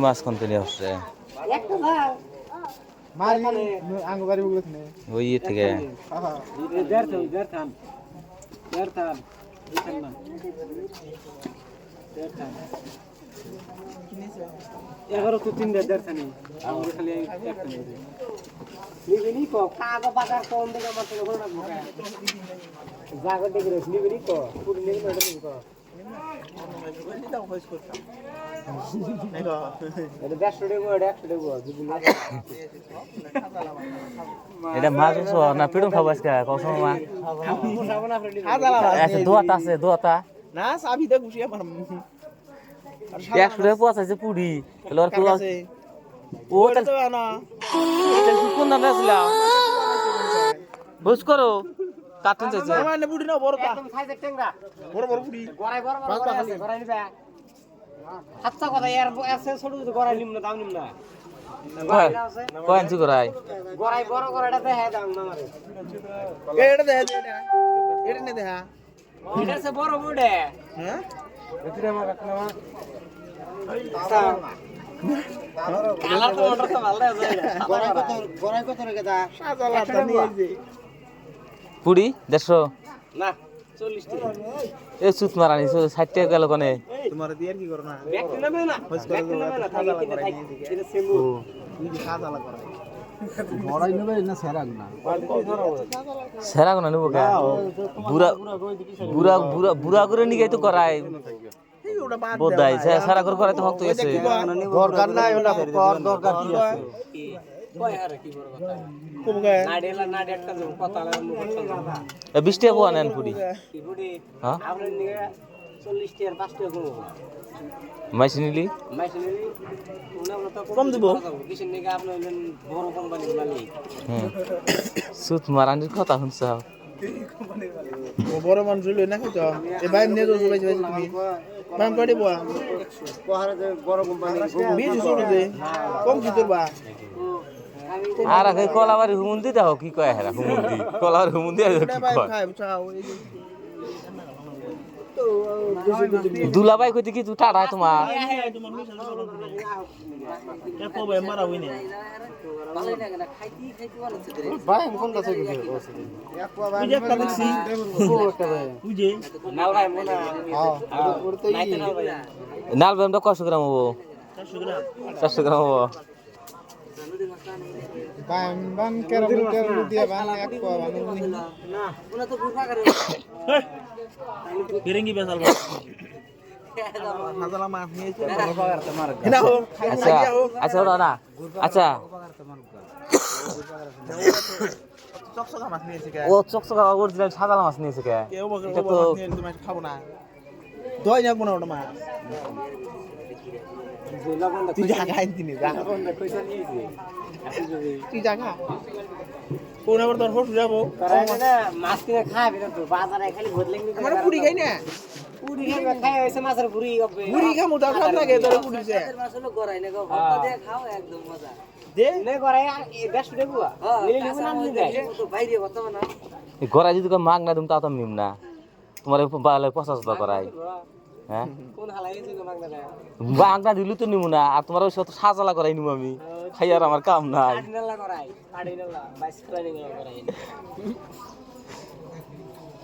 মাছ কোনতে নিয়ে আসছে ওই থেকে এগারো তো তিন দেড় থানি আমাদের খালি একটা নিবি কো কাগো বাজার কোন দিকে আমার থেকে বড় রাখবো জায়গা দেখে নিবি কো পুরি নিবি না নিবি কো এটা মাছ না পিড়ুন খাবো আজকে কসম মা আচ্ছা দোয়াতা আছে দোয়াতা না চাবি দে গুছিয়ে পারম 100 টাকা পচাইছে পুরি তাহলে আর ও তাহলে না কোন নাম আসলা বুঝ করো কাটুন চাইছে আমার বুড়ি না বড় তা একদম সাইজের ট্যাংরা বড় বড় বুড়ি গড়াই বড় বড় আছে গড়াই নিবে হাতটা কথা এর আছে ছোট ছোট গড়াই নিম না দাম নিম না কয়েন চু করাই গড়াই বড় গড়াইটা দেখে দাম না আমারে এটা দে এটা নে দেখা এটা সে বড় বুড়ে হ্যাঁ এটিরে মা কাটনা মা কালার তো অর্ডার তো ভালো আছে গড়াই কত রে কেদা সাজালা তা নিয়ে যে পুরি 150 না 40 টাকা এ সুত মারানি 60 টাকা গেল কোনে তোমার দিয়ে কি করো না ব্যাগ নেবে না ব্যাগ নেবে না থাকি কিনে থাকি এটা সেমু তুমি সাজালা করো বড়াই নেবে না সেরাগ না সেরা কোনা নেব কে বুড়া বুড়া বুড়া বুড়া করে নিয়ে তো করায় এই ওটা বাদ দে বোধাই সেরা করে করাই তো ভক্ত হইছে দরকার নাই ওটা কর দরকার কি আছে কয় হারে কি বড় কথা কুবগে নাডেলা নাডেটটা যে কথা লাগে মুখ কথা এ 20 টাকা পোয়া নেন পুরি কি বুড়ি হ্যাঁ আপনি নিয়ে 40 টাকা 5 টাকা কম মাইসিনিলি মাইশনারি ওনা তো কম দিব কিসের নিয়ে আপনি হলেন বড় কোম্পানির মালিক সুত মারানির কথা শুনছ ও বড় মানুষ লই না কইতো এ ভাই নিয়ে যাও ভাই তুমি মাম করে বয়া কোহারে যে বড় কোম্পানি বিজ ছোট দে কম কি তোরবা আর আগে কলাবাড়ি হুমুন্দি দাও কি কয় হেরা হুমুন্দি কলাবাড়ি হুমুন্দি আর কি ভাই কয় খাই চাও এই দুলাভাই কইতে কি তুই টাড়ায় তোমার তোমার মিশন করো এ কবে মারা হইনি ভালো লাগে না খাইতে খাইতে ভালো আছে রে ভাই কোন কাছে গেছে এক পা ভাই একটা দেখছি বুঝে নাও ভাই মোনা হ্যাঁ করতেই নাইতে নাও ভাই নাল বেমটা কষ্ট গ্রাম হবো 400 গ্রাম 400 গ্রাম হবো বাম বাম কেরম দিয়ে বাম এক পা বাম না ওনা তো গুফা করে ফিরেঙ্গি বেসাল ভাই হাজালা মাছ নিয়েছে না হো আচ্ছা আচ্ছা ওরা না আচ্ছা চকচকা মাছ নিয়েছে কে ও চকচকা অরিজিনাল সাদা মাছ নিয়েছে কে কেউ বকে এটা তো তুমি খাবো না দই না কোন ওটা মাছ তুই জায়গা আনতিনি যা তুই জায়গা কোন আবার তোর হোস যাবো না মাছ কিনে খাবে না তো বাজারে খালি বদলে নিতে আমার পুরি খাই না পুরি খাবে খাই হইছে মাছের পুরি হবে পুরি খামু তার খাত লাগে তোর পুরিছে মাছ হলো গড়াই না গো ভর্তা দিয়ে খাও একদম মজা দে নে গড়াই এই 150 টাকা গুয়া নিলে নিব না নিলে তো বাইরে ভর্তা না গড়াই যদি মাগ না তুমি তা তো নিম না তোমার 50 টাকা করাই হ্যাঁ কোন হালাই আছে গো মাগনা বাংলা দিলু তো নিমু না আর তোমার ওই সাথে সাজালা করাই নিমু আমি খাই আর আমার কাম নাই কার্ডিনাল করাই কার্ডিনাল 22 প্ল্যানিং করাই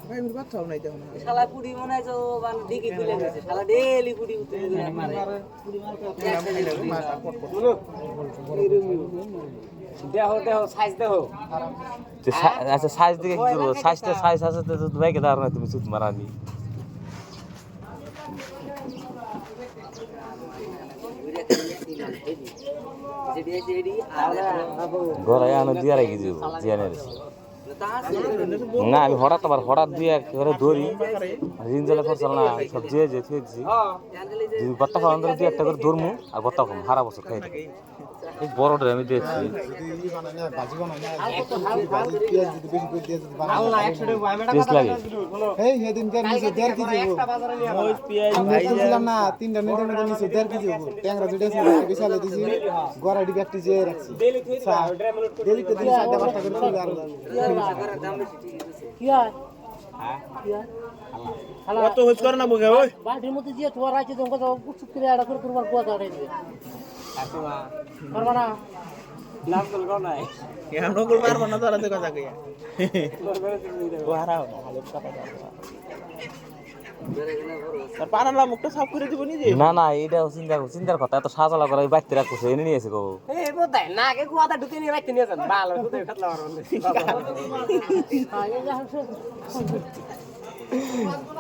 ভাই মোর বাচ্চাও নাই দেখো না শালা পুরি মনে তো মানে ডিকি তুলে গেছে শালা ডেলি পুরি উঠে দিলে মারে পুরি দেহ দেহ সাইজ দেহ আচ্ছা সাইজ দিকে কি করবো সাইজটা সাইজ আছে তো ভাই কে দাঁড়ানো তুমি সুত মারানি গড়াই আনো দিয়া রাখি যাব জিয়ানের না আমি হঠাৎ দিয়ে একেবারে ধরি রিনজলে ফসল না সব যে থুয়েছি যদি গত্তা খাওয়ান ধরে দুই একটা করে ধরমু আর গত্তা খাম হারা বছর খাই এই বড়টা আমি দিয়েছি যদি বানাই না ভাজি বানাই না ভাজি পেঁয়াজ যদি বেশি করে দিয়ে যদি বানাই আল্লাহ 100 টাকা আমি টেস্ট লাগে এই সেদিন কে নিচে 1.5 কেজি হবো বাজারে নিয়ে মরিচ পেঁয়াজ ছিলাম না 3টা নেটের মধ্যে নিচে 1.5 কেজি হবো ট্যাংরা যেটা ছিল বিশালে দিছি গড়াইটি ব্যাগটি যে রাখছি ডেলি থই ড্রাম লোড করে ডেলি তো দিন 4টা 5টা করে চলে আর কি হয় কত হইছ করে না বুকে ওই বাড়ির মধ্যে যে তোমার আছে তোমাকে তো উৎসুক করে আড়া করে তোমার কুয়া দাঁড়িয়ে দিবে আসবা পারবা না নাম কল কোন নাই কেন নকল মারব না তোরা তো কথা কইয়া তোর করে তুমি দেব ওহারা ভালো কথা তার পানালা মুখটা সাফ করে দিব নিজে না না এটা চিন্তার কথা এত সাজালা করা বাইতে রাখছে এনে নিয়েছে গো এই বোধহয় না আগে কুয়াটা ঢুকে নিয়ে রাখতে নিয়ে যান ভালো দুধে খাতলা মারো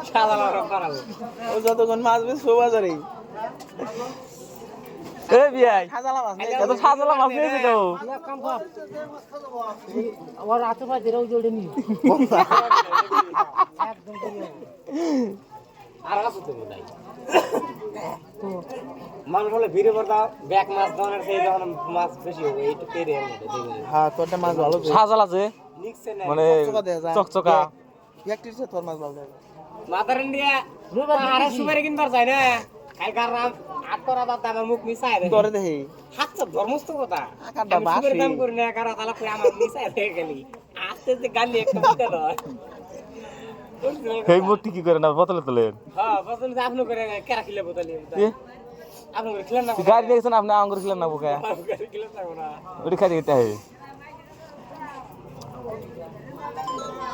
সাদা মারো পারাবো ও যতক্ষণ মাছ বেচবো বাজারে এ বিয়াই সাজালা মাছ নেই এত সাজালা মাছ নিয়েছে তো এক কাম কর আমার হাতে পাই দেরাও জোড়ে নি একদম করে আর আছে তো বোধহয় মানুষ হলে ভিড়ে পড়তা ব্যাক মাছ ধরনের সেই যখন মাছ বেশি হবে এইটু পেরে এর মধ্যে দেখবেন হ্যাঁ তোরটা মাছ ভালো তো সাজালা যে নিক্সে না মানে চকচকা দেয়া যায়। চকচকা একটির সাথে তোর মাছ ভালো লাগে মাথার ইন্ডিয়া আরে সুপারি কিনবার চাই না কালকার রাম আটরা বাদ আমার মুখ মিশায় দে তোরে দেখি হাতটা ধর্মস্থ কথা আকারটা আমি সুপারি বাসি। দাম করি না কারা তালা করে আমার মিশায় দেখে গেলি আস্তে আস্তে গালি একটা দিতে নয় এই মোটি কি করে না বোতলে তোলেন হ্যাঁ বসুন আপনি করে কেরা খিলে বোতলি এ, আপনি করে খিলেন না গাড়ি দেখছেন আপনি আঙ্গুর খেলেন না বোকা খিলেন না ওটি খাই দিতে হয়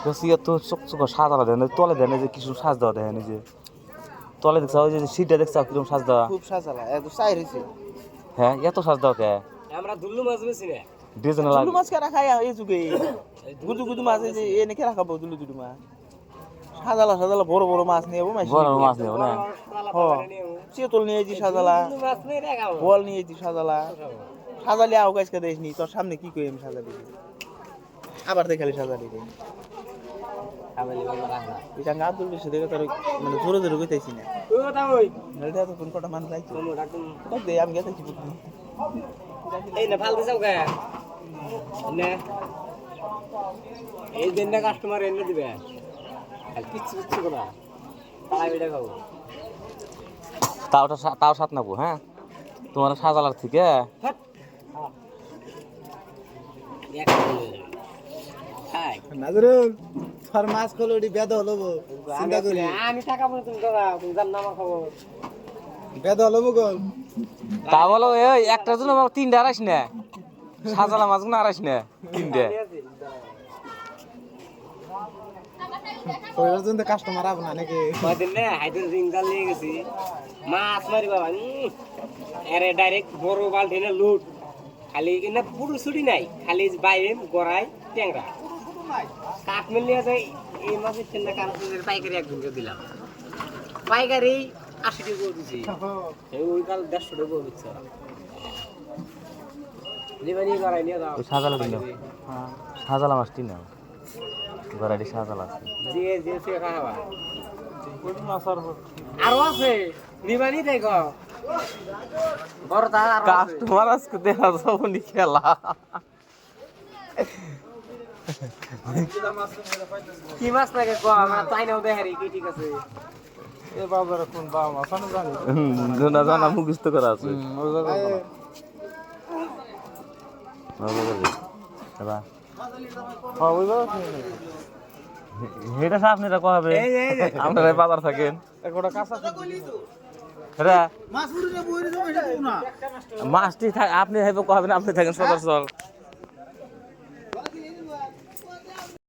রসিয়া তো চকচক সাজালা দেন তলে দেন যে কিছু সাজ দেওয়া দেন যে তলে দেখছ ওই যে সিটটা দেখছ কিরকম সাজ দেওয়া খুব সাজালা এত চাই রইছে হ্যাঁ এত সাজ দেওয়া কে আমরা দুল্লু মাছ বেশি না ডিজাইন দুলু লাগে মাছ কেনা খাই এই যুগে গুদু গুদু মাছ এই যে এনে কে রাখাবো দুলু দুলু মাছ সাজালা বড় বড় মাছ নিয়ে যাবো বড় মাছ নেব না চেতল নিয়েছি সাজালা দুল্লু মাছ নেই দেখাবো বল নিয়েছি সাজালা সাজালি আও গাছকে দেখিনি তোর সামনে কি কই আমি সাজালি আবার দেখালি সাজালি খাবালি বাবা রাখা এই চাঙ্গা আব্দুল বেশি দেখে তোর মানে জোরে জোরে কইতাইছি না ও তা ওই নইলে তো কোন কটা মান যাইতো কোন ডাকুন দেখ দে আমি গেছি কি এই না ফাল দিছাও কে না এই দিনটা কাস্টমার এনে দিবে আর কিচ্ছু কিচ্ছু না তাই বেটা খাবো তাও সাত নেবো হ্যাঁ তোমার সাজালার থেকে নাজরুল তোর মাছ খোলো ওটি বেদ হলো চিন্তা করি আমি টাকা বলে তুমি দাদা তুমি জান না আমার খবর বেদ হলো গোল তা বলো এই একটার জন্য আমার তিনটা আড়াইশ না সাজালা মাছগুলো আড়াইশ না তিনটে ওইটার জন্য কাস্টমার আব না নাকি কদিন না হাইড্রোজেন রিং জাল নিয়ে গেছি মাছ মারি বাবা আরে ডাইরেক্ট বড় বালতি না লুট খালি কিনা পুরো ছুটি নাই খালি বাইরে গড়াই ট্যাংরা কাঠ মিল নিয়ে যায় এই মাছের ঠান্ডা কারণ পাইকারি একদিন দিলাম পাইকারি 80 টাকা করে দিছি ওই কাল 150 টাকা করে দিচ্ছে লিবানি গড়াই নিয়ে যাও ওই সাজালা দিন সাজালা মাছটি না গড়াইটি সাজালা আছে যে যে সে খাওয়া আরো আছে লিবানি দেখো বড়টা আর আছে কাস্টমার আজকে দেখা যাবো নি খেলা কি মাছ লাগে কো আমার তাই নাও দেখারি কি ঠিক আছে এ বাবার কোন বাবা মাছ আমি জানি না জানা মুখস্থ করা আছে এটা আপনারা কবে আপনারা বাজার থাকেন একটা কাঁচা হ্যাঁ মাছ পুরি না বইরে যাবে এটা না মাছটি আপনি হয়তো কবেন আপনি থাকেন সদর